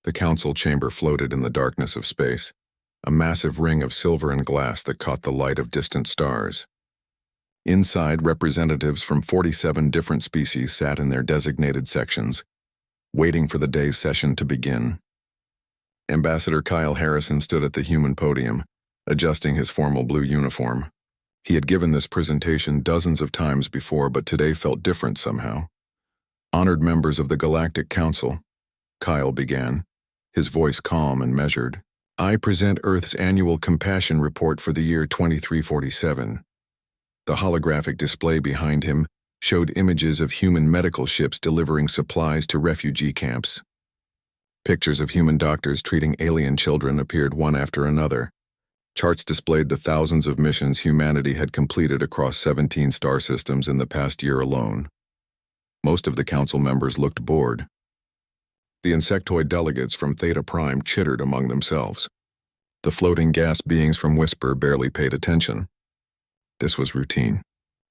The council chamber floated in the darkness of space, a massive ring of silver and glass that caught the light of distant stars. Inside, representatives from 47 different species sat in their designated sections, waiting for the day's session to begin. Ambassador Kyle Harrison stood at the human podium, adjusting his formal blue uniform. He had given this presentation dozens of times before, but today felt different somehow. Honored members of the Galactic Council, Kyle began, his voice calm and measured. I present Earth's annual compassion report for the year 2347. The holographic display behind him showed images of human medical ships delivering supplies to refugee camps. Pictures of human doctors treating alien children appeared one after another. Charts displayed the thousands of missions humanity had completed across 17 star systems in the past year alone. Most of the council members looked bored. The insectoid delegates from Theta Prime chittered among themselves. The floating gas beings from Whisper barely paid attention. This was routine.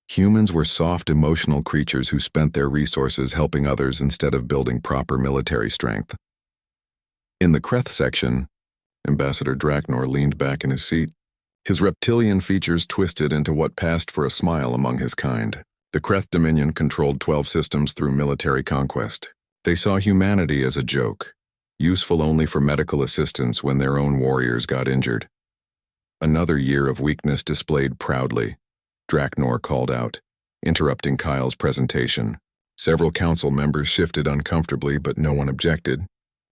Humans were soft, emotional creatures who spent their resources helping others instead of building proper military strength. In the Kreth section, Ambassador Draknor leaned back in his seat. His reptilian features twisted into what passed for a smile among his kind. The Kreth Dominion controlled 12 systems through military conquest. They saw humanity as a joke, useful only for medical assistance when their own warriors got injured. Another year of weakness displayed proudly, Draknor called out, interrupting Kyle's presentation. Several council members shifted uncomfortably, but no one objected.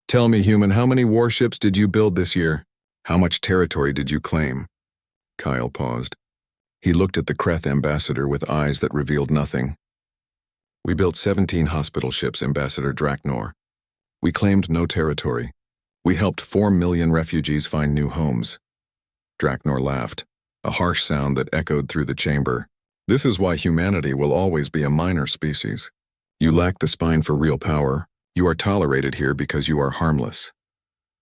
Tell me, human, how many warships did you build this year? How much territory did you claim? Kyle paused. He looked at the Kreth ambassador with eyes that revealed nothing. We built 17 hospital ships, Ambassador Draknor. We claimed no territory. We helped 4 million refugees find new homes. Draknor laughed, a harsh sound that echoed through the chamber. This is why humanity will always be a minor species. You lack the spine for real power. You are tolerated here because you are harmless.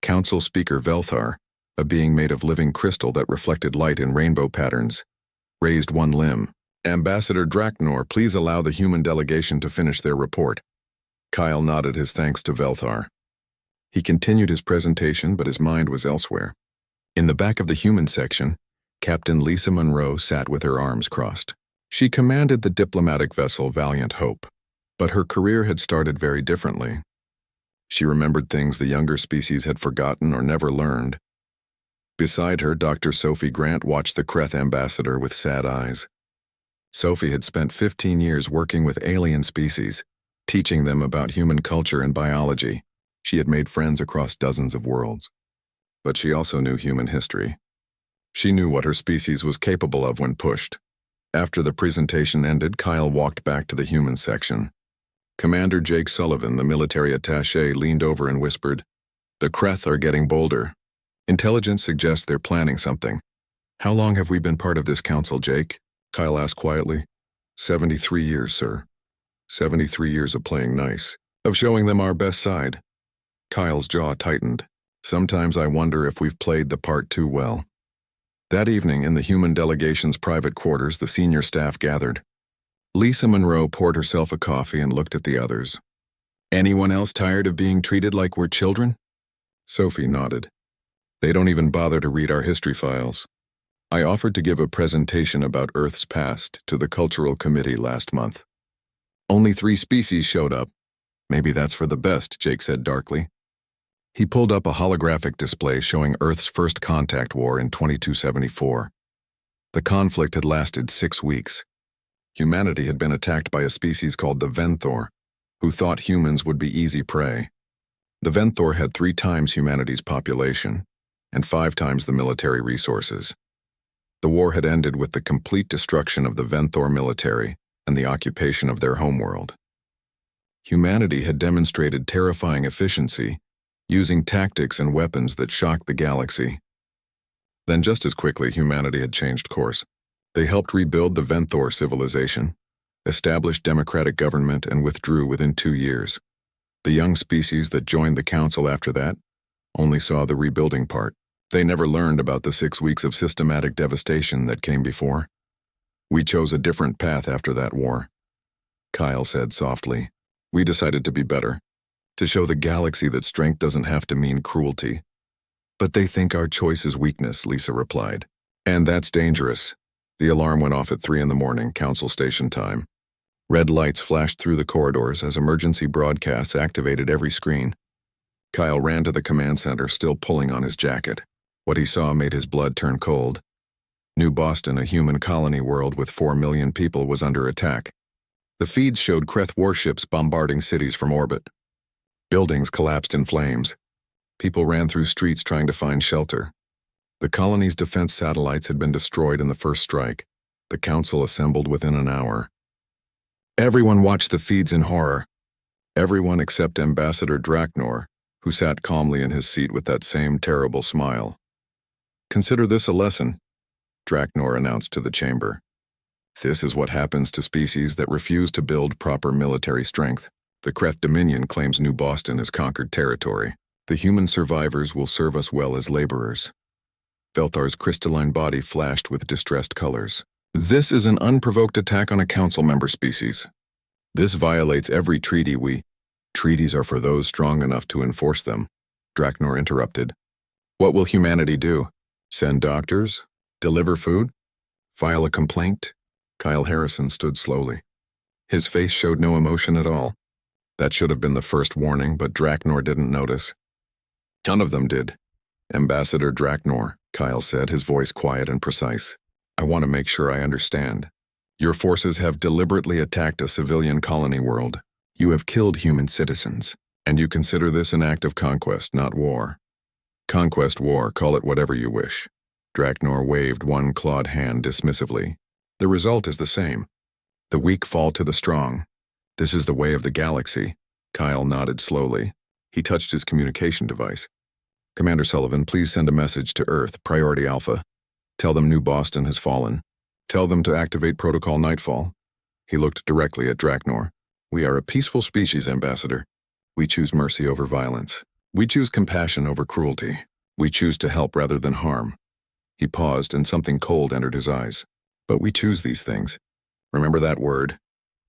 Council Speaker Velthar, a being made of living crystal that reflected light in rainbow patterns, raised one limb. Ambassador Draknor, please allow the human delegation to finish their report. Kyle nodded his thanks to Velthar. He continued his presentation, but his mind was elsewhere. In the back of the human section, Captain Lisa Monroe sat with her arms crossed. She commanded the diplomatic vessel Valiant Hope, but her career had started very differently. She remembered things the younger species had forgotten or never learned. Beside her, Dr. Sophie Grant watched the Kreth ambassador with sad eyes. Sophie had spent 15 years working with alien species, teaching them about human culture and biology. She had made friends across dozens of worlds. But she also knew human history. She knew what her species was capable of when pushed. After the presentation ended, Kyle walked back to the human section. Commander Jake Sullivan, the military attaché, leaned over and whispered, The Kreth are getting bolder. Intelligence suggests they're planning something. How long have we been part of this council, Jake? Kyle asked quietly. 73 years, sir. 73 years of playing nice, of showing them our best side. Kyle's jaw tightened. Sometimes I wonder if we've played the part too well. That evening, in the human delegation's private quarters, the senior staff gathered. Lisa Monroe poured herself a coffee and looked at the others. Anyone else tired of being treated like we're children? Sophie nodded. They don't even bother to read our history files. I offered to give a presentation about Earth's past to the Cultural Committee last month. Only 3 species showed up. Maybe that's for the best, Jake said darkly. He pulled up a holographic display showing Earth's first contact war in 2274. The conflict had lasted 6 weeks. Humanity had been attacked by a species called the Venthor, who thought humans would be easy prey. The Venthor had 3 times humanity's population and 5 times the military resources. The war had ended with the complete destruction of the Venthor military and the occupation of their homeworld. Humanity had demonstrated terrifying efficiency, using tactics and weapons that shocked the galaxy. Then just as quickly, humanity had changed course. They helped rebuild the Venthor civilization, established democratic government, and withdrew within 2 years. The young species that joined the council after that only saw the rebuilding part. They never learned about the 6 weeks of systematic devastation that came before. We chose a different path after that war. Kyle said softly, We decided to be better, To show the galaxy that strength doesn't have to mean cruelty. But they think our choice is weakness, Lisa replied. And that's dangerous. The alarm went off at 3 in the morning, Council Station time. Red lights flashed through the corridors as emergency broadcasts activated every screen. Kyle ran to the command center, still pulling on his jacket. What he saw made his blood turn cold. New Boston, a human colony world with 4 million people, was under attack. The feeds showed Kreth warships bombarding cities from orbit. Buildings collapsed in flames. People ran through streets trying to find shelter. The colony's defense satellites had been destroyed in the first strike. The council assembled within an hour. Everyone watched the feeds in horror. Everyone except Ambassador Draknor, who sat calmly in his seat with that same terrible smile. Consider this a lesson, Draknor announced to the chamber. This is what happens to species that refuse to build proper military strength. The Kreth Dominion claims New Boston as conquered territory. The human survivors will serve us well as laborers. Velthar's crystalline body flashed with distressed colors. This is an unprovoked attack on a council member species. This violates every treaty Treaties are for those strong enough to enforce them, Draknor interrupted. What will humanity do? Send doctors? Deliver food? File a complaint? Kyle Harrison stood slowly. His face showed no emotion at all. That should have been the first warning, but Draknor didn't notice. None of them did. Ambassador Draknor, Kyle said, his voice quiet and precise. I want to make sure I understand. Your forces have deliberately attacked a civilian colony world. You have killed human citizens, and you consider this an act of conquest, not war. Conquest, war, call it whatever you wish. Draknor waved one clawed hand dismissively. The result is the same. The weak fall to the strong. This is the way of the galaxy. Kyle nodded slowly. He touched his communication device. Commander Sullivan, please send a message to Earth, Priority Alpha. Tell them New Boston has fallen. Tell them to activate Protocol Nightfall. He looked directly at Draknor. We are a peaceful species, Ambassador. We choose mercy over violence. We choose compassion over cruelty. We choose to help rather than harm. He paused, and something cold entered his eyes. But we choose these things. Remember that word.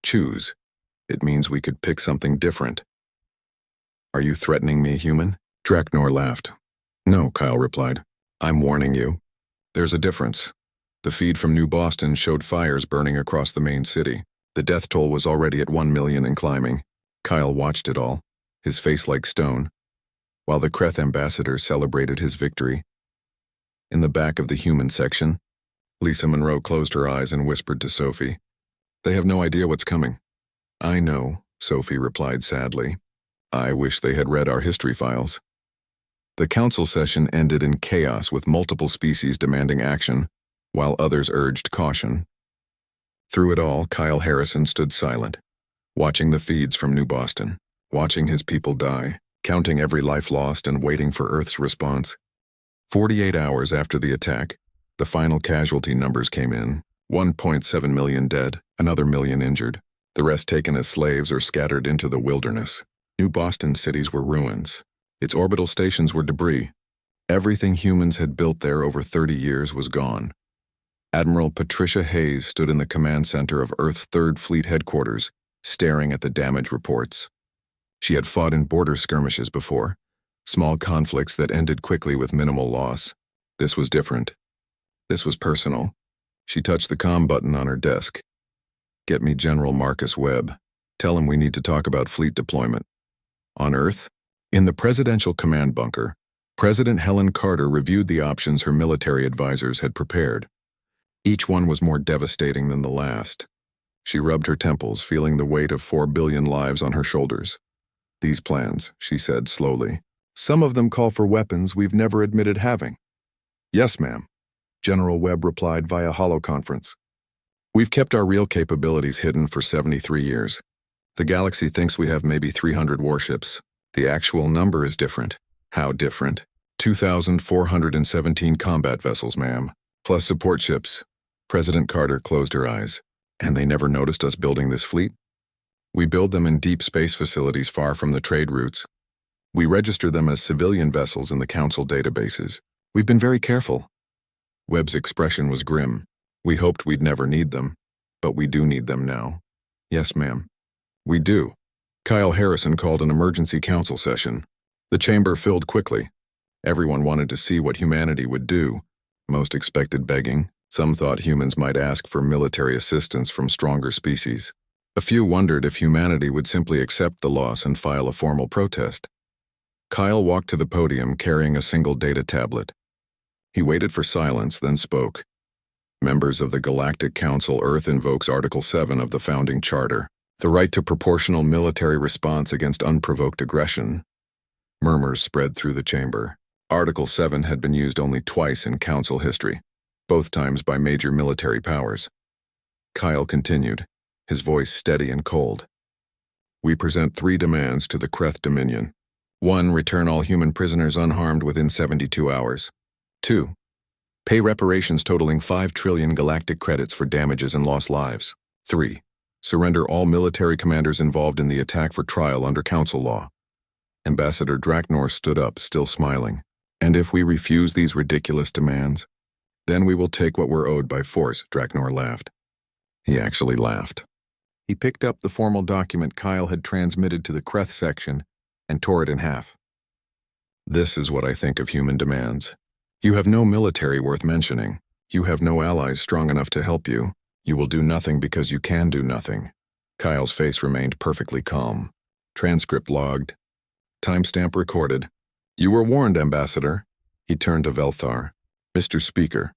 Choose. It means we could pick something different. Are you threatening me, human? Draknor laughed. No, Kyle replied. I'm warning you. There's a difference. The feed from New Boston showed fires burning across the main city. The death toll was already at 1 million and climbing. Kyle watched it all, his face like stone, while the Kreth ambassador celebrated his victory. In the back of the human section, Lisa Monroe closed her eyes and whispered to Sophie. They have no idea what's coming. I know, Sophie replied sadly. I wish they had read our history files. The council session ended in chaos with multiple species demanding action, while others urged caution. Through it all, Kyle Harrison stood silent, watching the feeds from New Boston, watching his people die, counting every life lost and waiting for Earth's response. 48 hours after the attack, the final casualty numbers came in, 1.7 million dead, another million injured, the rest taken as slaves or scattered into the wilderness. New Boston cities were ruins. Its orbital stations were debris. Everything humans had built there over 30 years was gone. Admiral Patricia Hayes stood in the command center of Earth's 3rd Fleet headquarters, staring at the damage reports. She had fought in border skirmishes before, small conflicts that ended quickly with minimal loss. This was different. This was personal. She touched the comm button on her desk. Get me General Marcus Webb. Tell him we need to talk about fleet deployment. On Earth, in the presidential command bunker, President Helen Carter reviewed the options her military advisors had prepared. Each one was more devastating than the last. She rubbed her temples, feeling the weight of 4 billion lives on her shoulders. These plans, she said slowly. Some of them call for weapons we've never admitted having. Yes, ma'am, General Webb replied via holoconference. We've kept our real capabilities hidden for 73 years. The galaxy thinks we have maybe 300 warships. The actual number is different. How different? 2,417 combat vessels, ma'am, plus support ships. President Carter closed her eyes. And they never noticed us building this fleet? We build them in deep space facilities far from the trade routes. We register them as civilian vessels in the council databases. We've been very careful. Webb's expression was grim. We hoped we'd never need them, but we do need them now. Yes, ma'am. We do. Kyle Harrison called an emergency council session. The chamber filled quickly. Everyone wanted to see what humanity would do. Most expected begging. Some thought humans might ask for military assistance from stronger species. A few wondered if humanity would simply accept the loss and file a formal protest. Kyle walked to the podium carrying a single data tablet. He waited for silence, then spoke. Members of the Galactic Council, Earth invokes Article 7 of the Founding Charter, the right to proportional military response against unprovoked aggression. Murmurs spread through the chamber. Article 7 had been used only twice in Council history, both times by major military powers. Kyle continued, his voice steady and cold. We present 3 demands to the Kreth Dominion. 1. Return all human prisoners unharmed within 72 hours. 2. Pay reparations totaling 5 trillion galactic credits for damages and lost lives. 3. Surrender all military commanders involved in the attack for trial under Council law. Ambassador Draknor stood up, still smiling. And if we refuse these ridiculous demands, then we will take what we're owed by force, Draknor laughed. He actually laughed. He picked up the formal document Kyle had transmitted to the Kreth section and tore it in half. This is what I think of human demands. You have no military worth mentioning. You have no allies strong enough to help you. You will do nothing because you can do nothing. Kyle's face remained perfectly calm. Transcript logged. Timestamp recorded. You were warned, Ambassador. He turned to Velthar. Mr. Speaker,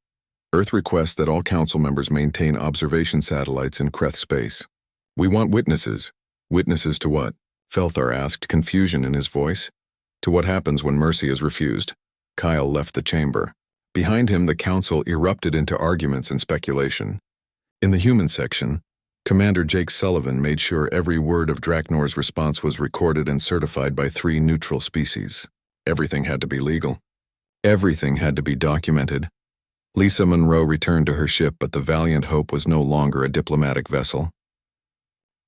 Earth requests that all council members maintain observation satellites in Kreth space. We want witnesses. Witnesses to what? Velthar asked, confusion in his voice. To what happens when mercy is refused. Kyle left the chamber. Behind him, the council erupted into arguments and speculation. In the human section, Commander Jake Sullivan made sure every word of Draknor's response was recorded and certified by 3 neutral species. Everything had to be legal. Everything had to be documented. Lisa Monroe returned to her ship, but the Valiant Hope was no longer a diplomatic vessel.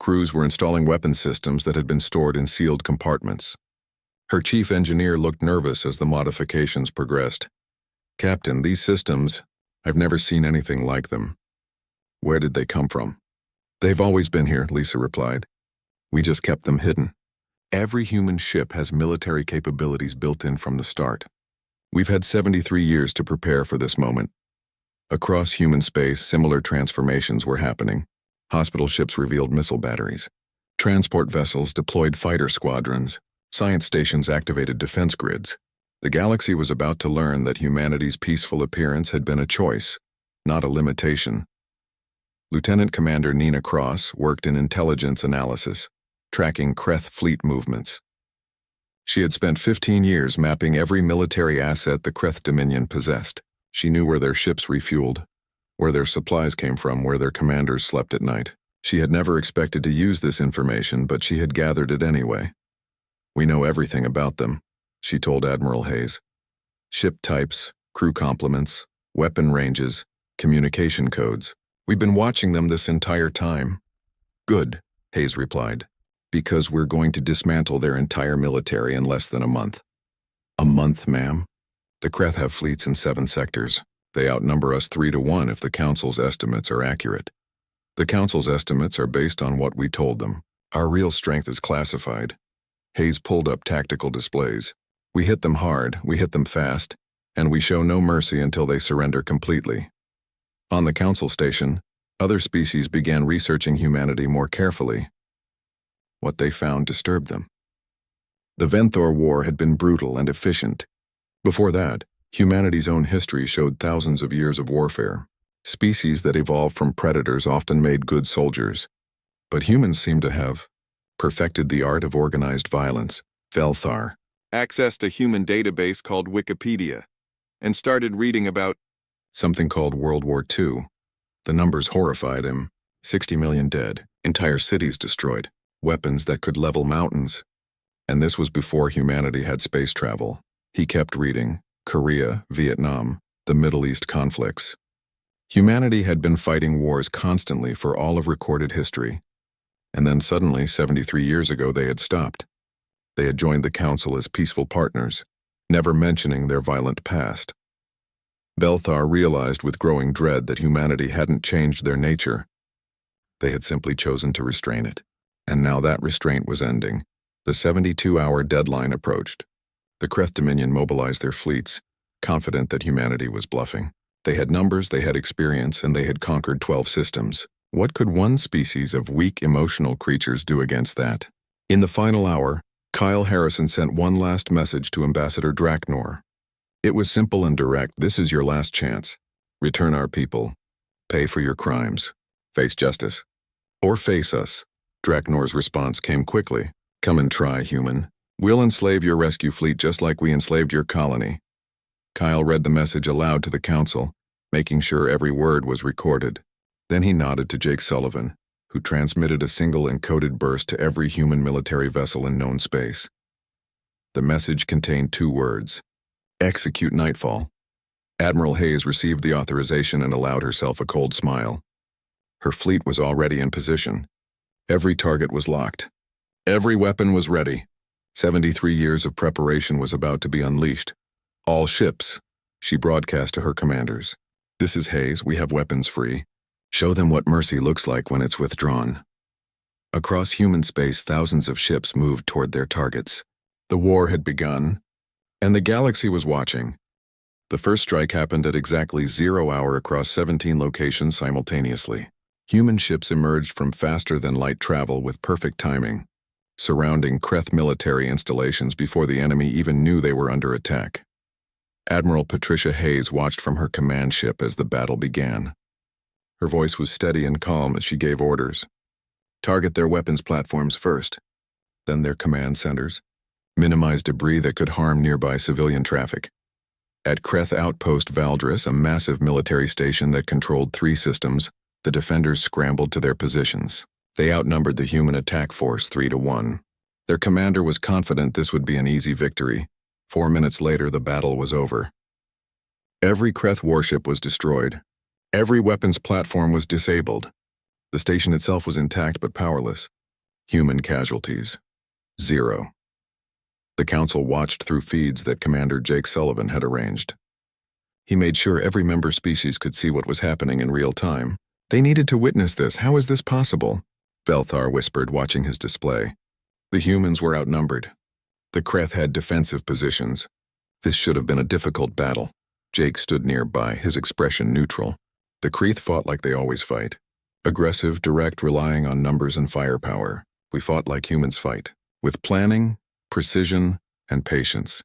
Crews were installing weapon systems that had been stored in sealed compartments. Her chief engineer looked nervous as the modifications progressed. Captain, these systems, I've never seen anything like them. Where did they come from? They've always been here, Lisa replied. We just kept them hidden. Every human ship has military capabilities built in from the start. We've had 73 years to prepare for this moment. Across human space, similar transformations were happening. Hospital ships revealed missile batteries. Transport vessels deployed fighter squadrons. Science stations activated defense grids. The galaxy was about to learn that humanity's peaceful appearance had been a choice, not a limitation. Lieutenant Commander Nina Cross worked in intelligence analysis, tracking Kreth fleet movements. She had spent 15 years mapping every military asset the Kreth Dominion possessed. She knew where their ships refueled, where their supplies came from, where their commanders slept at night. She had never expected to use this information, but she had gathered it anyway. We know everything about them, she told Admiral Hayes. Ship types, crew complements, weapon ranges, communication codes. We've been watching them this entire time. Good, Hayes replied, because we're going to dismantle their entire military in less than a month. A month, ma'am? The Kreth have fleets in 7 sectors. They outnumber us 3-1 if the Council's estimates are accurate. The Council's estimates are based on what we told them. Our real strength is classified. Hayes pulled up tactical displays. We hit them hard, we hit them fast, and we show no mercy until they surrender completely. On the Council station, other species began researching humanity more carefully. What they found disturbed them. The Venthor War had been brutal and efficient. Before that, humanity's own history showed thousands of years of warfare. Species that evolved from predators often made good soldiers. But humans seem to have perfected the art of organized violence. Velthar accessed a human database called Wikipedia and started reading about something called World War II. The numbers horrified him. 60 million dead, entire cities destroyed, weapons that could level mountains. And this was before humanity had space travel. He kept reading. Korea, Vietnam, the Middle East conflicts. Humanity had been fighting wars constantly for all of recorded history. And then suddenly, 73 years ago, they had stopped. They had joined the Council as peaceful partners, never mentioning their violent past. Velthar realized with growing dread that humanity hadn't changed their nature. They had simply chosen to restrain it. And now that restraint was ending. The 72-hour deadline approached. The Kreth Dominion mobilized their fleets, confident that humanity was bluffing. They had numbers, they had experience, and they had conquered 12 systems. What could one species of weak, emotional creatures do against that? In the final hour, Kyle Harrison sent one last message to Ambassador Draknor. It was simple and direct. This is your last chance. Return our people. Pay for your crimes. Face justice. Or face us. Draknor's response came quickly. Come and try, human. We'll enslave your rescue fleet just like we enslaved your colony. Kyle read the message aloud to the council, making sure every word was recorded. Then he nodded to Jake Sullivan, who transmitted a single encoded burst to every human military vessel in known space. The message contained 2 words: execute nightfall. Admiral Hayes received the authorization and allowed herself a cold smile. Her fleet was already in position. Every target was locked. Every weapon was ready. 73 years of preparation was about to be unleashed. All ships, she broadcast to her commanders. This is Hayes, we have weapons free. Show them what mercy looks like when it's withdrawn. Across human space, thousands of ships moved toward their targets. The war had begun, and the galaxy was watching. The first strike happened at exactly 0 hour across 17 locations simultaneously. Human ships emerged from faster-than-light travel with perfect timing, surrounding Kreth military installations before the enemy even knew they were under attack. Admiral Patricia Hayes watched from her command ship as the battle began. Her voice was steady and calm as she gave orders. Target their weapons platforms first, then their command centers. Minimize debris that could harm nearby civilian traffic. At Kreth Outpost Valdris, a massive military station that controlled 3 systems, the defenders scrambled to their positions. They outnumbered the human attack force 3-1. Their commander was confident this would be an easy victory. 4 minutes later, the battle was over. Every Kreth warship was destroyed. Every weapons platform was disabled. The station itself was intact but powerless. Human casualties: 0. The council watched through feeds that Commander Jake Sullivan had arranged. He made sure every member species could see what was happening in real time. They needed to witness this. How is this possible? Belthar whispered, watching his display. The humans were outnumbered. The Kreth had defensive positions. This should have been a difficult battle. Jake stood nearby, his expression neutral. The Kreth fought like they always fight. Aggressive, direct, relying on numbers and firepower. We fought like humans fight, with planning, precision, and patience.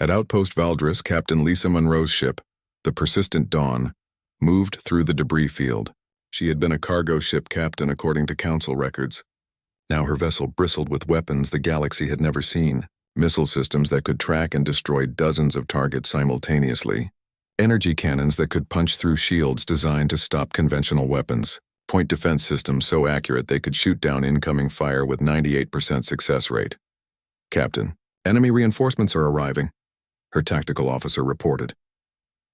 At Outpost Valdris, Captain Lisa Monroe's ship, the Persistent Dawn, moved through the debris field. She had been a cargo ship captain according to council records. Now her vessel bristled with weapons the galaxy had never seen, missile systems that could track and destroy dozens of targets simultaneously, energy cannons that could punch through shields designed to stop conventional weapons, point defense systems so accurate they could shoot down incoming fire with 98% success rate. Captain, enemy reinforcements are arriving, her tactical officer reported.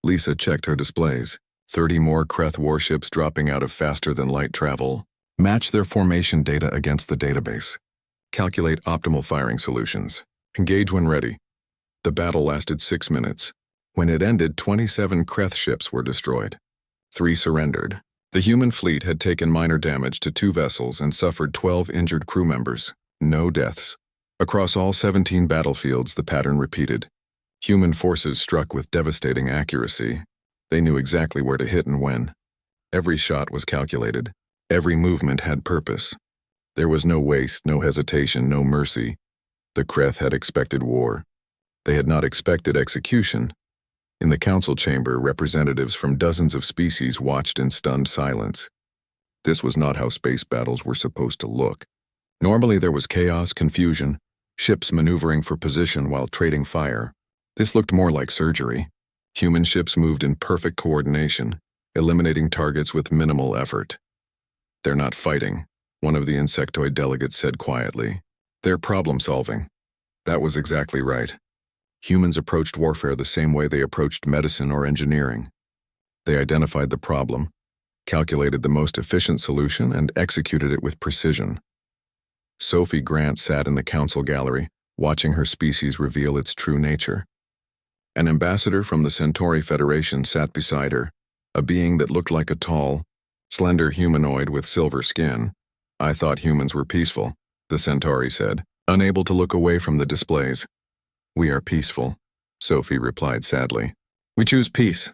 Lisa checked her displays. 30 more Kreth warships dropping out of faster-than-light travel. Match their formation data against the database. Calculate optimal firing solutions. Engage when ready. The battle lasted 6 minutes. When it ended, 27 Kreth ships were destroyed. 3 surrendered. The human fleet had taken minor damage to 2 vessels and suffered 12 injured crew members. No deaths. Across all 17 battlefields, the pattern repeated. Human forces struck with devastating accuracy. They knew exactly where to hit and when. Every shot was calculated. Every movement had purpose. There was no waste, no hesitation, no mercy. The Kreth had expected war. They had not expected execution. In the council chamber, representatives from dozens of species watched in stunned silence. This was not how space battles were supposed to look. Normally there was chaos, confusion, ships maneuvering for position while trading fire. This looked more like surgery. Human ships moved in perfect coordination, eliminating targets with minimal effort. They're not fighting, one of the insectoid delegates said quietly. They're problem-solving. That was exactly right. Humans approached warfare the same way they approached medicine or engineering. They identified the problem, calculated the most efficient solution, and executed it with precision. Sophie Grant sat in the council gallery, watching her species reveal its true nature. An ambassador from the Centauri Federation sat beside her, a being that looked like a tall, slender humanoid with silver skin, I thought humans were peaceful, the Centauri said, unable to look away from the displays. We are peaceful, Sophie replied sadly. We choose peace.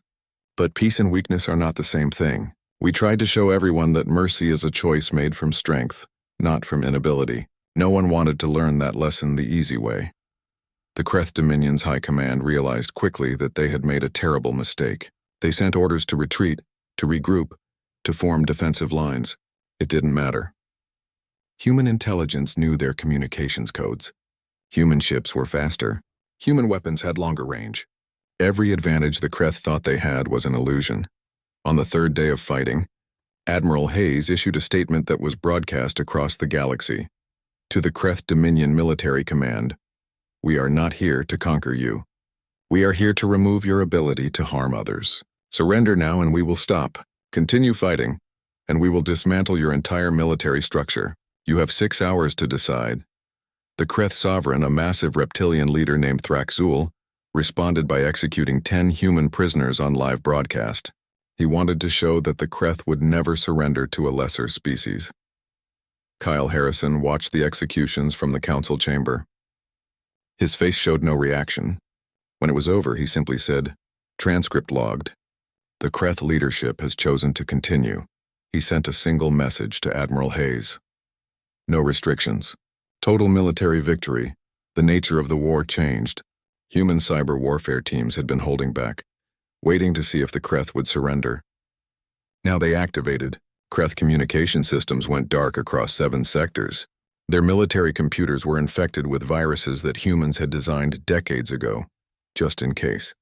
But peace and weakness are not the same thing. We tried to show everyone that mercy is a choice made from strength, not from inability. No one wanted to learn that lesson the easy way. The Kreth Dominion's High Command realized quickly that they had made a terrible mistake. They sent orders to retreat, to regroup, to form defensive lines. It didn't matter. Human intelligence knew their communications codes. Human ships were faster. Human weapons had longer range. Every advantage the Kreth thought they had was an illusion. On the third day of fighting, Admiral Hayes issued a statement that was broadcast across the galaxy. To the Kreth Dominion Military Command, we are not here to conquer you. We are here to remove your ability to harm others. Surrender now and we will stop. Continue fighting, and we will dismantle your entire military structure. You have 6 hours to decide. The Kreth Sovereign, a massive reptilian leader named Thraxul, responded by executing 10 human prisoners on live broadcast. He wanted to show that the Kreth would never surrender to a lesser species. Kyle Harrison watched the executions from the council chamber. His face showed no reaction. When it was over, he simply said, "Transcript logged. The Kreth leadership has chosen to continue." He sent a single message to Admiral Hayes. No restrictions. Total military victory. The nature of the war changed. Human cyber warfare teams had been holding back, waiting to see if the Kreth would surrender. Now they activated. Kreth communication systems went dark across 7 sectors. Their military computers were infected with viruses that humans had designed decades ago, just in case.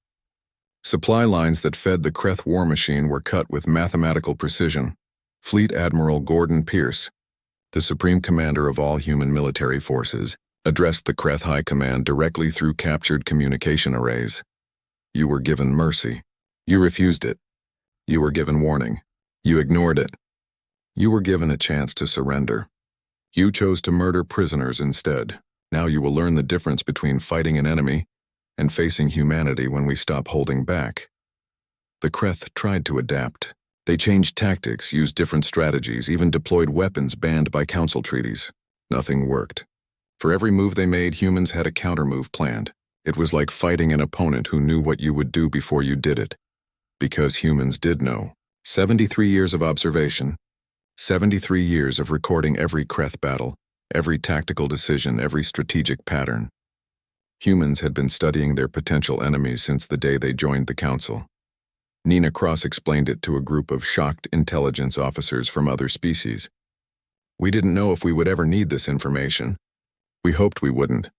Supply lines that fed the Kreth war machine were cut with mathematical precision. Fleet Admiral Gordon Pierce, the supreme commander of all human military forces, addressed the Kreth High Command directly through captured communication arrays. You were given mercy. You refused it. You were given warning. You ignored it. You were given a chance to surrender. You chose to murder prisoners instead. Now you will learn the difference between fighting an enemy and facing humanity when we stop holding back. The Kreth tried to adapt. They changed tactics, used different strategies, even deployed weapons banned by council treaties. Nothing worked. For every move they made, humans had a countermove planned. It was like fighting an opponent who knew what you would do before you did it. Because humans did know. 73 years of observation. 73 years of recording every Kreth battle, every tactical decision, every strategic pattern. Humans had been studying their potential enemies since the day they joined the council. Nina Cross explained it to a group of shocked intelligence officers from other species. We didn't know if we would ever need this information. We hoped we wouldn't.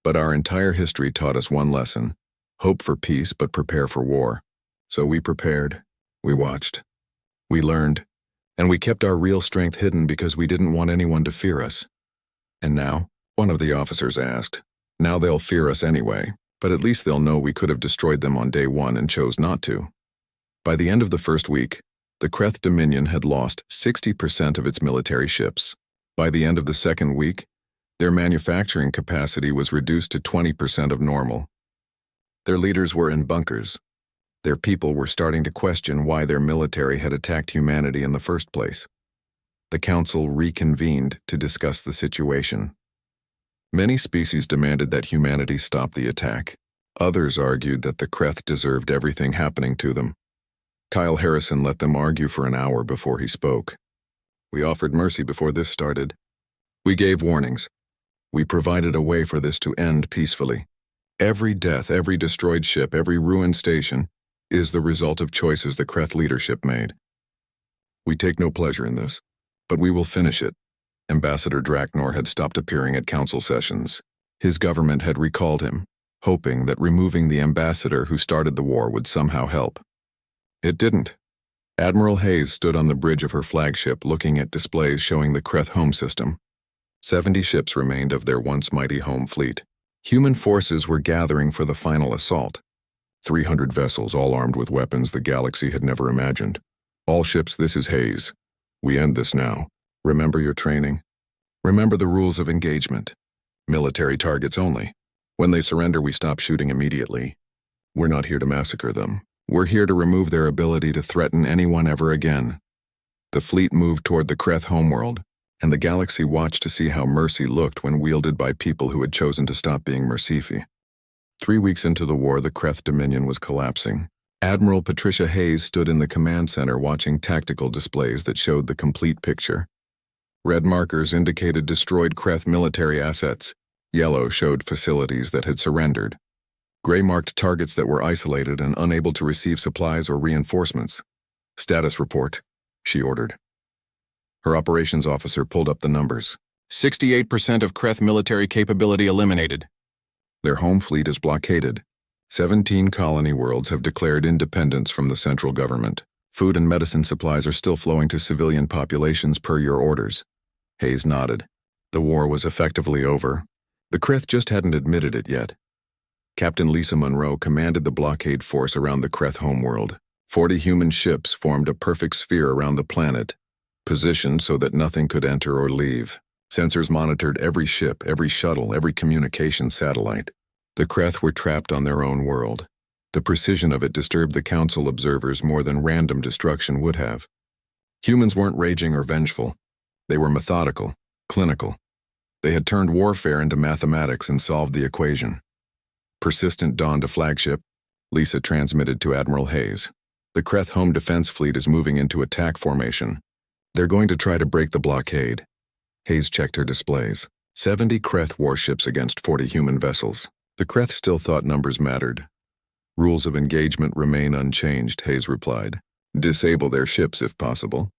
But our entire history taught us one lesson: hope for peace but prepare for war. So we prepared, we watched, we learned, and we kept our real strength hidden because we didn't want anyone to fear us. And now, one of the officers asked, now they'll fear us anyway, but at least they'll know we could have destroyed them on day 1 and chose not to. By the end of the first week, the Kreth Dominion had lost 60% of its military ships. By the end of the second week, their manufacturing capacity was reduced to 20% of normal. Their leaders were in bunkers. Their people were starting to question why their military had attacked humanity in the first place. The council reconvened to discuss the situation. Many species demanded that humanity stop the attack. Others argued that the Kreth deserved everything happening to them. Kyle Harrison let them argue for an hour before he spoke. We offered mercy before this started. We gave warnings. We provided a way for this to end peacefully. Every death, every destroyed ship, every ruined station is the result of choices the Kreth leadership made. We take no pleasure in this, but we will finish it. Ambassador Draknor had stopped appearing at council sessions. His government had recalled him, hoping that removing the ambassador who started the war would somehow help. It didn't. Admiral Hayes stood on the bridge of her flagship looking at displays showing the Kreth home system. 70 ships remained of their once mighty home fleet. Human forces were gathering for the final assault. 300 vessels, all armed with weapons the galaxy had never imagined. All ships, this is Hayes. We end this now. Remember your training. Remember the rules of engagement. Military targets only. When they surrender, we stop shooting immediately. We're not here to massacre them. We're here to remove their ability to threaten anyone ever again. The fleet moved toward the Kreth homeworld. and the galaxy watched to see how mercy looked when wielded by people who had chosen to stop being mercifi. 3 weeks into the war, the Kreth Dominion was collapsing. Admiral Patricia Hayes stood in the command center watching tactical displays that showed the complete picture. Red markers indicated destroyed Kreth military assets. Yellow showed facilities that had surrendered. Gray marked targets that were isolated and unable to receive supplies or reinforcements. "Status report," she ordered. Her operations officer pulled up the numbers. 68% of Kreth military capability eliminated. Their home fleet is blockaded. 17 colony worlds have declared independence from the central government. Food and medicine supplies are still flowing to civilian populations per your orders. Hayes nodded. The war was effectively over. The Kreth just hadn't admitted it yet. Captain Lisa Monroe commanded the blockade force around the Kreth homeworld. 40 human ships formed a perfect sphere around the planet, positioned so that nothing could enter or leave. Sensors monitored every ship, every shuttle, every communication satellite. The Kreth were trapped on their own world. The precision of it disturbed the Council observers more than random destruction would have. Humans weren't raging or vengeful. They were methodical, clinical. They had turned warfare into mathematics and solved the equation. Persistent dawned a flagship. Lisa transmitted to Admiral Hayes. The Kreth home defense fleet is moving into attack formation. They're going to try to break the blockade. Hayes checked her displays. 70 Kreth warships against 40 human vessels. The Kreth still thought numbers mattered. "Rules of engagement remain unchanged," Hayes replied. "Disable their ships if possible.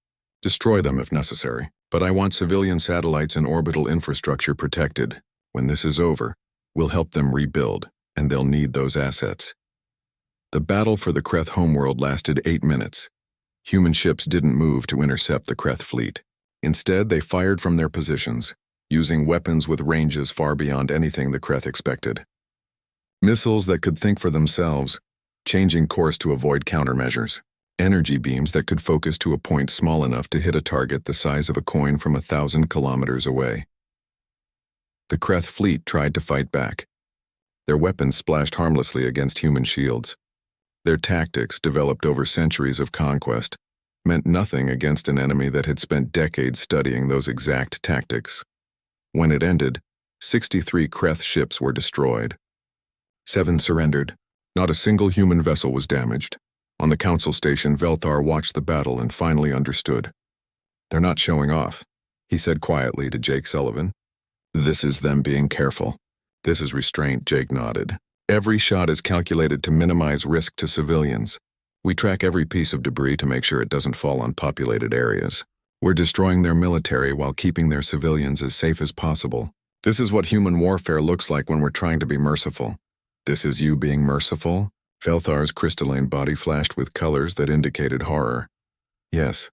Destroy them if necessary. But I want civilian satellites and orbital infrastructure protected. When this is over, we'll help them rebuild, and they'll need those assets." The battle for the Kreth homeworld lasted 8 minutes. Human ships didn't move to intercept the Kreth fleet. Instead, they fired from their positions, using weapons with ranges far beyond anything the Kreth expected. Missiles that could think for themselves, changing course to avoid countermeasures. Energy beams that could focus to a point small enough to hit a target the size of a coin from 1,000 kilometers away. The Kreth fleet tried to fight back. Their weapons splashed harmlessly against human shields. Their tactics, developed over centuries of conquest, meant nothing against an enemy that had spent decades studying those exact tactics. When it ended, 63 Kreth ships were destroyed. 7 surrendered. Not a single human vessel was damaged. On the council station, Velthar watched the battle and finally understood. "They're not showing off," he said quietly to Jake Sullivan. "This is them being careful. This is restraint," Jake nodded. "Every shot is calculated to minimize risk to civilians. We track every piece of debris to make sure it doesn't fall on populated areas. We're destroying their military while keeping their civilians as safe as possible. This is what human warfare looks like when we're trying to be merciful." "This is you being merciful?" Velthar's crystalline body flashed with colors that indicated horror. "Yes,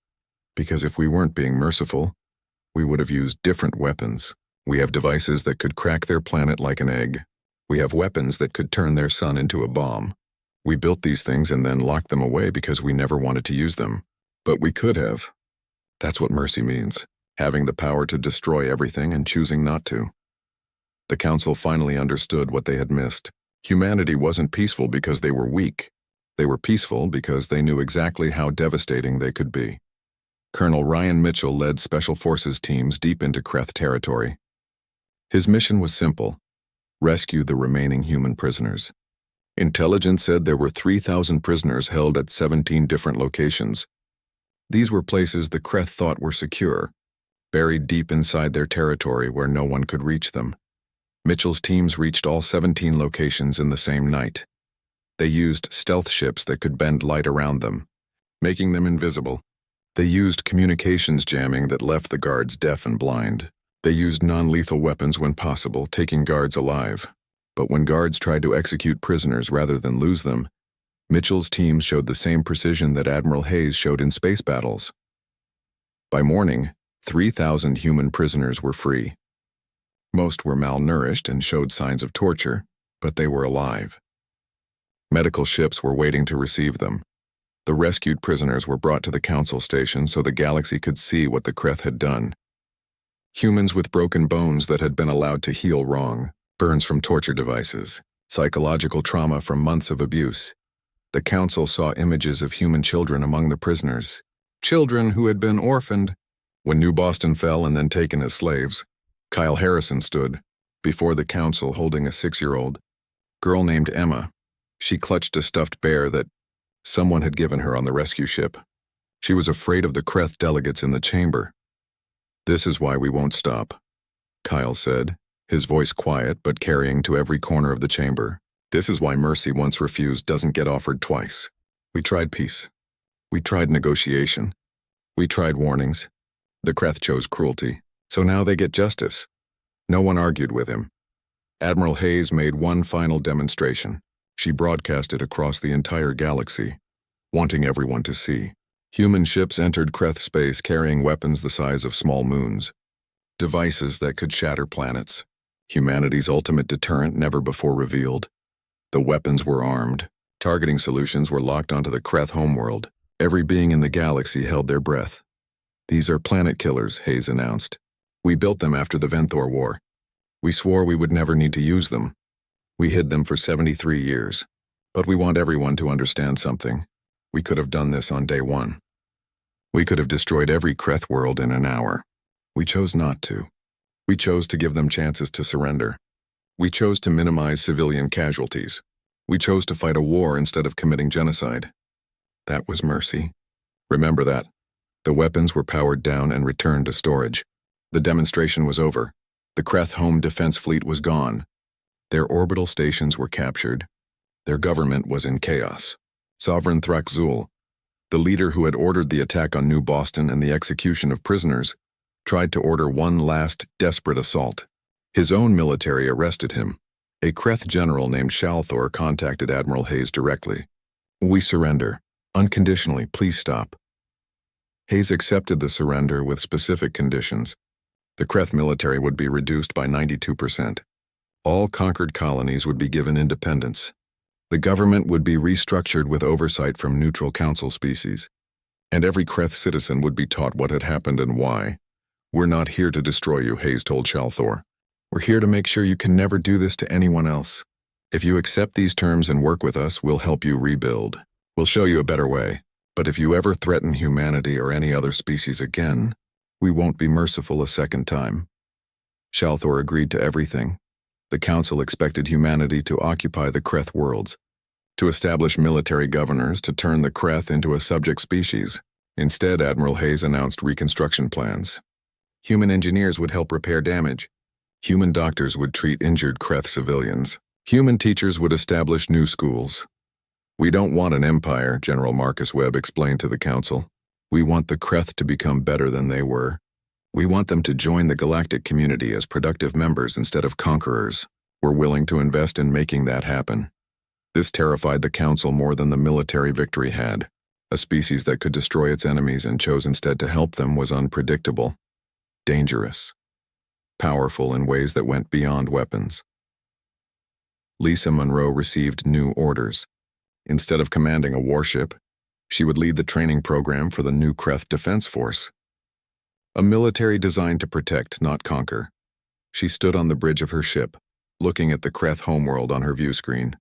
because if we weren't being merciful, we would have used different weapons. We have devices that could crack their planet like an egg. We have weapons that could turn their sun into a bomb. We built these things and then locked them away because we never wanted to use them. But we could have. That's what mercy means, having the power to destroy everything and choosing not to." The Council finally understood what they had missed. Humanity wasn't peaceful because they were weak. They were peaceful because they knew exactly how devastating they could be. Colonel Ryan Mitchell led Special Forces teams deep into Kreth territory. His mission was simple: rescue the remaining human prisoners. Intelligence said there were 3,000 prisoners held at 17 different locations. These were places the Kreth thought were secure, buried deep inside their territory where no one could reach them. Mitchell's teams reached all 17 locations in the same night. They used stealth ships that could bend light around them, making them invisible. They used communications jamming that left the guards deaf and blind. They used non-lethal weapons when possible, taking guards alive. But when guards tried to execute prisoners rather than lose them, Mitchell's teams showed the same precision that Admiral Hayes showed in space battles. By morning, 3,000 human prisoners were free. Most were malnourished and showed signs of torture, but they were alive. Medical ships were waiting to receive them. The rescued prisoners were brought to the council station so the galaxy could see what the Kreth had done. Humans with broken bones that had been allowed to heal wrong, burns from torture devices, psychological trauma from months of abuse. The council saw images of human children among the prisoners. Children who had been orphaned, When New Boston fell and then taken as slaves, Kyle Harrison stood before the council holding a 6-year-old girl named Emma. She clutched a stuffed bear that someone had given her on the rescue ship. She was afraid of the Kreth delegates in the chamber. "This is why we won't stop," Kyle said, his voice quiet but carrying to every corner of the chamber. "This is why mercy once refused doesn't get offered twice. We tried peace. We tried negotiation. We tried warnings. The Kreth chose cruelty, so now they get justice." No one argued with him. Admiral Hayes made one final demonstration. She broadcasted across the entire galaxy, wanting everyone to see. Human ships entered Kreth space carrying weapons the size of small moons, devices that could shatter planets. Humanity's ultimate deterrent never before revealed. The weapons were armed. Targeting solutions were locked onto the Kreth homeworld. Every being in the galaxy held their breath. "These are planet killers," Hayes announced. "We built them after the Venthor War. We swore we would never need to use them. We hid them for 73 years. But we want everyone to understand something. We could have done this on day one. We could have destroyed every Kreth world in an hour. We chose not to. We chose to give them chances to surrender. We chose to minimize civilian casualties. We chose to fight a war instead of committing genocide. That was mercy. Remember that." The weapons were powered down and returned to storage. The demonstration was over. The Kreth home defense fleet was gone. Their orbital stations were captured. Their government was in chaos. Sovereign Thrakzul, the leader who had ordered the attack on New Boston and the execution of prisoners, tried to order one last, desperate assault. His own military arrested him. A Kreth general named Shalthor contacted Admiral Hayes directly. "We surrender. Unconditionally, please stop." Hayes accepted the surrender with specific conditions. The Kreth military would be reduced by 92%. All conquered colonies would be given independence. The government would be restructured with oversight from neutral council species. And every Kreth citizen would be taught what had happened and why. "We're not here to destroy you," Hayes told Shalthor. "We're here to make sure you can never do this to anyone else. If you accept these terms and work with us, we'll help you rebuild. We'll show you a better way. But if you ever threaten humanity or any other species again, we won't be merciful a second time." Shalthor agreed to everything. The council expected humanity to occupy the Kreth worlds, to establish military governors, to turn the Kreth into a subject species. Instead, Admiral Hayes announced reconstruction plans. Human engineers would help repair damage. Human doctors would treat injured Kreth civilians. Human teachers would establish new schools. "We don't want an empire," General Marcus Webb explained to the council. "We want the Kreth to become better than they were. We want them to join the galactic community as productive members instead of conquerors. We're willing to invest in making that happen." This terrified the council more than the military victory had. A species that could destroy its enemies and chose instead to help them was unpredictable, dangerous, powerful in ways that went beyond weapons. Lisa Monroe received new orders. Instead of commanding a warship, she would lead the training program for the new Kreth Defense Force. A military designed to protect, not conquer. She stood on the bridge of her ship, looking at the Kreth homeworld on her view screen.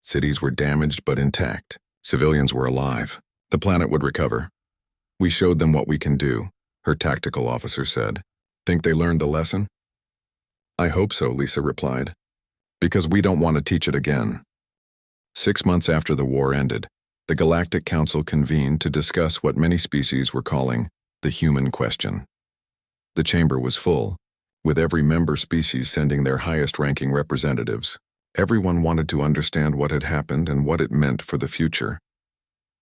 Cities were damaged but intact. Civilians were alive. The planet would recover. "We showed them what we can do," her tactical officer said. "Think they learned the lesson?" "I hope so," Lisa replied. "Because we don't want to teach it again." 6 months after the war ended, the Galactic Council convened to discuss what many species were calling the human question. The chamber was full, with every member species sending their highest-ranking representatives. Everyone wanted to understand what had happened and what it meant for the future.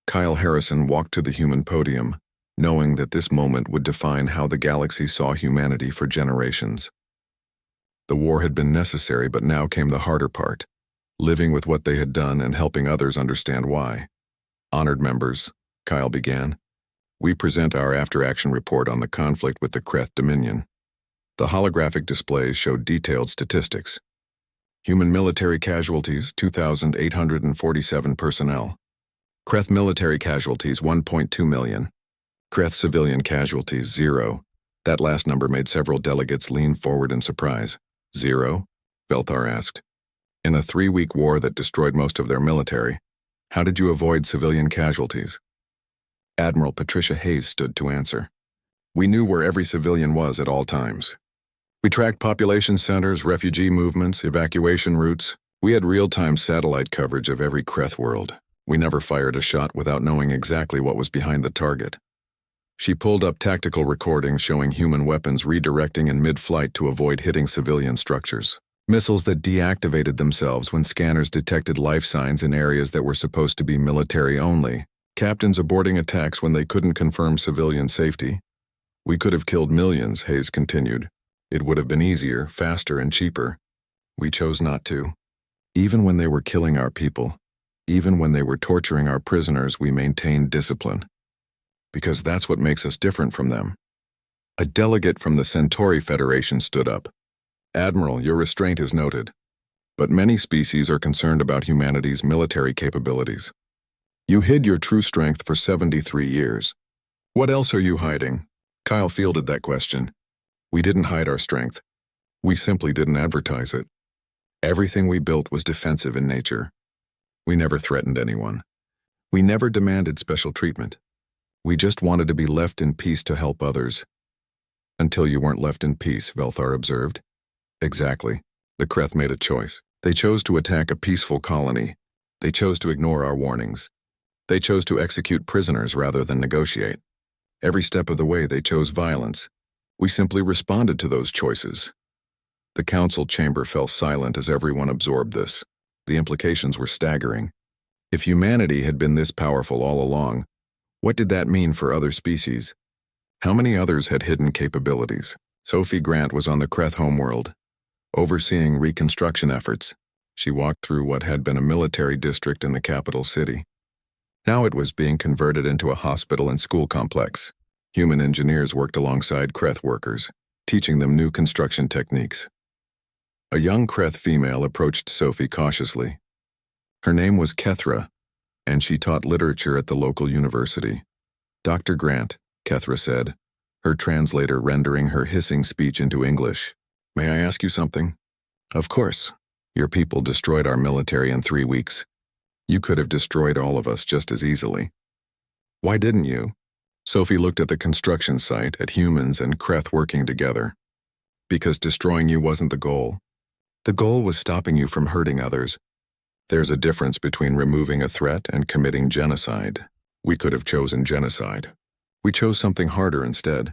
Kyle Harrison walked to the human podium, knowing that this moment would define how the galaxy saw humanity for generations. The war had been necessary, but now came the harder part, living with what they had done and helping others understand why. "Honored members," Kyle began, "we present our after-action report on the conflict with the Kreth Dominion." The holographic displays showed detailed statistics. Human military casualties, 2,847 personnel. Kreth military casualties, 1.2 million. Kreth civilian casualties, 0. That last number made several delegates lean forward in surprise. "0?" Velthar asked. "In a 3-week war that destroyed most of their military, how did you avoid civilian casualties?" Admiral Patricia Hayes stood to answer. We knew where every civilian was at all times. We tracked population centers, refugee movements, evacuation routes. We had real-time satellite coverage of every Kreth world. We never fired a shot without knowing exactly what was behind the target. She pulled up tactical recordings showing human weapons redirecting in mid-flight to avoid hitting civilian structures. Missiles that deactivated themselves when scanners detected life signs in areas that were supposed to be military only. Captains aborting attacks when they couldn't confirm civilian safety. We could have killed millions, Hayes continued. It would have been easier, faster, and cheaper. We chose not to. Even when they were killing our people, even when they were torturing our prisoners, we maintained discipline. Because that's what makes us different from them. A delegate from the Centauri Federation stood up. Admiral, your restraint is noted. But many species are concerned about humanity's military capabilities. You hid your true strength for 73 years. What else are you hiding? Kyle fielded that question. We didn't hide our strength. We simply didn't advertise it. Everything we built was defensive in nature. We never threatened anyone. We never demanded special treatment. We just wanted to be left in peace to help others. Until you weren't left in peace, Velthar observed. Exactly. The Kreth made a choice. They chose to attack a peaceful colony. They chose to ignore our warnings. They chose to execute prisoners rather than negotiate. Every step of the way they chose violence. We simply responded to those choices. The council chamber fell silent as everyone absorbed this. The implications were staggering. If humanity had been this powerful all along, what did that mean for other species? How many others had hidden capabilities? Sophie Grant was on the Kreth homeworld, overseeing reconstruction efforts. She walked through what had been a military district in the capital city. Now it was being converted into a hospital and school complex. Human engineers worked alongside Kreth workers, teaching them new construction techniques. A young Kreth female approached Sophie cautiously. Her name was Kethra, and she taught literature at the local university. Dr. Grant, Kethra said, her translator rendering her hissing speech into English. May I ask you something? Of course. Your people destroyed our military in 3 weeks. You could have destroyed all of us just as easily. Why didn't you? Sophie looked at the construction site, at humans and Kreth working together. Because destroying you wasn't the goal. The goal was stopping you from hurting others. There's a difference between removing a threat and committing genocide. We could have chosen genocide. We chose something harder instead.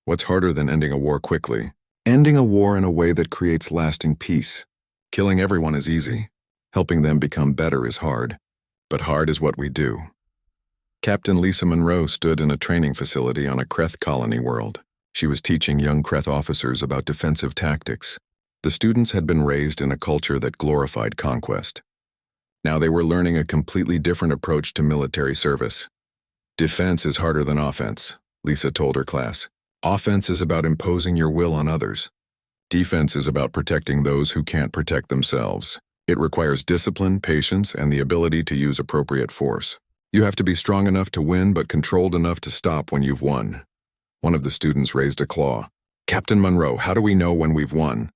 What's harder than ending a war quickly? Ending a war in a way that creates lasting peace. Killing everyone is easy. Helping them become better is hard. But hard is what we do. Captain Lisa Monroe stood in a training facility on a Kreth colony world. She was teaching young Kreth officers about defensive tactics. The students had been raised in a culture that glorified conquest. Now they were learning a completely different approach to military service. Defense is harder than offense, Lisa told her class. Offense is about imposing your will on others. Defense is about protecting those who can't protect themselves. It requires discipline, patience, and the ability to use appropriate force. You have to be strong enough to win but controlled enough to stop when you've won. One of the students raised a claw. Captain Monroe, how do we know when we've won?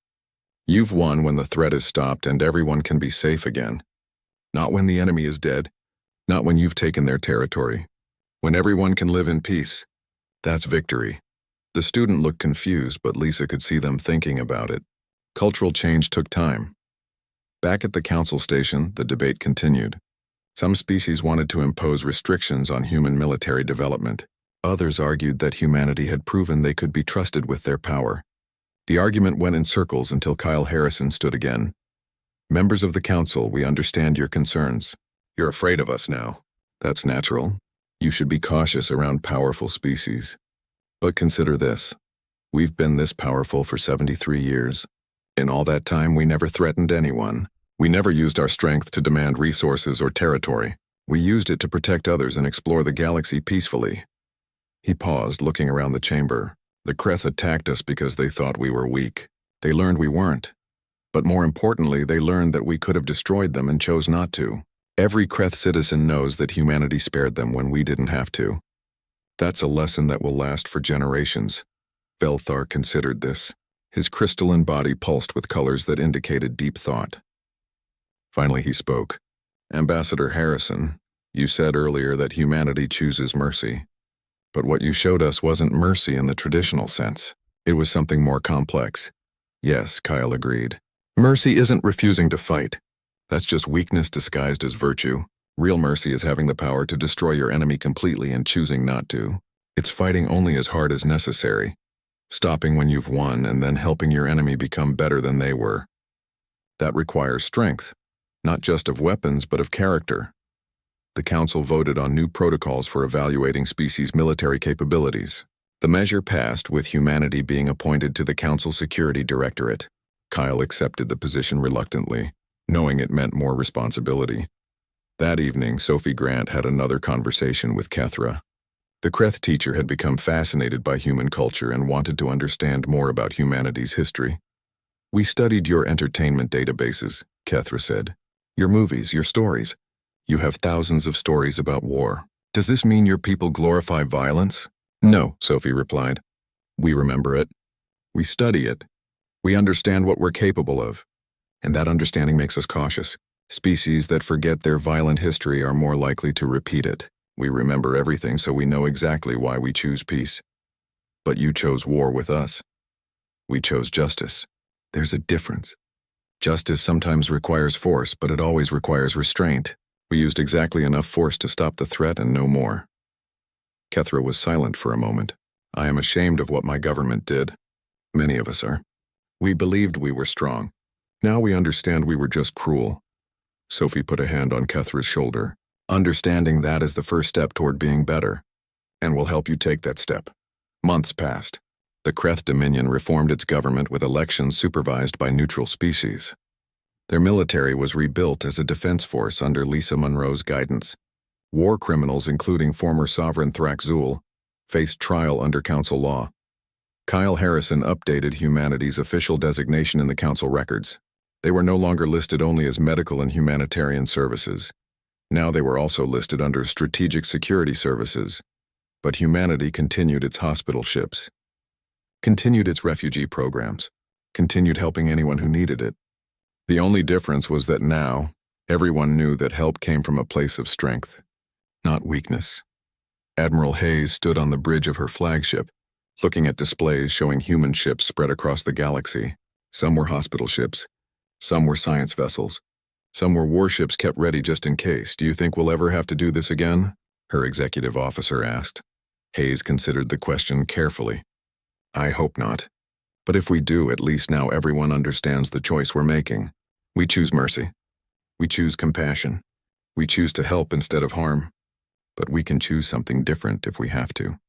You've won when the threat is stopped and everyone can be safe again. Not when the enemy is dead. Not when you've taken their territory. When everyone can live in peace. That's victory. The student looked confused, but Lisa could see them thinking about it. Cultural change took time. Back at the council station, the debate continued. Some species wanted to impose restrictions on human military development. Others argued that humanity had proven they could be trusted with their power. The argument went in circles until Kyle Harrison stood again. Members of the council, we understand your concerns. You're afraid of us now. That's natural. You should be cautious around powerful species. But consider this. We've been this powerful for 73 years. In all that time, we never threatened anyone. We never used our strength to demand resources or territory. We used it to protect others and explore the galaxy peacefully. He paused, looking around the chamber. The Kreth attacked us because they thought we were weak. They learned we weren't. But more importantly, they learned that we could have destroyed them and chose not to. Every Kreth citizen knows that humanity spared them when we didn't have to. That's a lesson that will last for generations. Velthar considered this. His crystalline body pulsed with colors that indicated deep thought. Finally he spoke. Ambassador Harrison, you said earlier that humanity chooses mercy. But what you showed us wasn't mercy in the traditional sense. It was something more complex. Yes, Kyle agreed. Mercy isn't refusing to fight. That's just weakness disguised as virtue. Real mercy is having the power to destroy your enemy completely and choosing not to. It's fighting only as hard as necessary, stopping when you've won and then helping your enemy become better than they were. That requires strength, not just of weapons but of character. The Council voted on new protocols for evaluating species' military capabilities. The measure passed with humanity being appointed to the Council Security Directorate. Kyle accepted the position reluctantly, knowing it meant more responsibility. That evening, Sophie Grant had another conversation with Kethra. The Kreth teacher had become fascinated by human culture and wanted to understand more about humanity's history. "We studied your entertainment databases," Kethra said. "Your movies, your stories. You have thousands of stories about war. Does this mean your people glorify violence?" "No," Sophie replied. "We remember it. We study it. We understand what we're capable of. And that understanding makes us cautious. Species that forget their violent history are more likely to repeat it. We remember everything, so we know exactly why we choose peace. But you chose war with us. We chose justice. There's a difference. Justice sometimes requires force, but it always requires restraint. We used exactly enough force to stop the threat and no more." Kethra was silent for a moment. "I am ashamed of what my government did. Many of us are. We believed we were strong. Now we understand we were just cruel." Sophie put a hand on Kethra's shoulder. "Understanding that is the first step toward being better, and we'll help you take that step." Months passed. The Kreth Dominion reformed its government with elections supervised by neutral species. Their military was rebuilt as a defense force under Lisa Monroe's guidance. War criminals, including former sovereign Thrak-Zul, faced trial under council law. Kyle Harrison updated humanity's official designation in the council records. They were no longer listed only as medical and humanitarian services. Now they were also listed under strategic security services. But humanity continued its hospital ships, continued its refugee programs, continued helping anyone who needed it. The only difference was that now, everyone knew that help came from a place of strength, not weakness. Admiral Hayes stood on the bridge of her flagship, looking at displays showing human ships spread across the galaxy. Some were hospital ships, some were science vessels, some were warships kept ready just in case. "Do you think we'll ever have to do this again?" her executive officer asked. Hayes considered the question carefully. "I hope not. But if we do, at least now everyone understands the choice we're making. We choose mercy. We choose compassion. We choose to help instead of harm. But we can choose something different if we have to.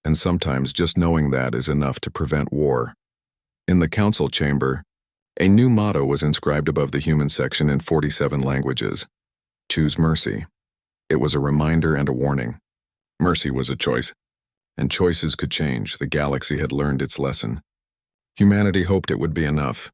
And sometimes just knowing that is enough to prevent war." In the council chamber, a new motto was inscribed above the human section in 47 languages. "Choose mercy." It was a reminder and a warning. Mercy was a choice, and choices could change. The galaxy had learned its lesson. Humanity hoped it would be enough,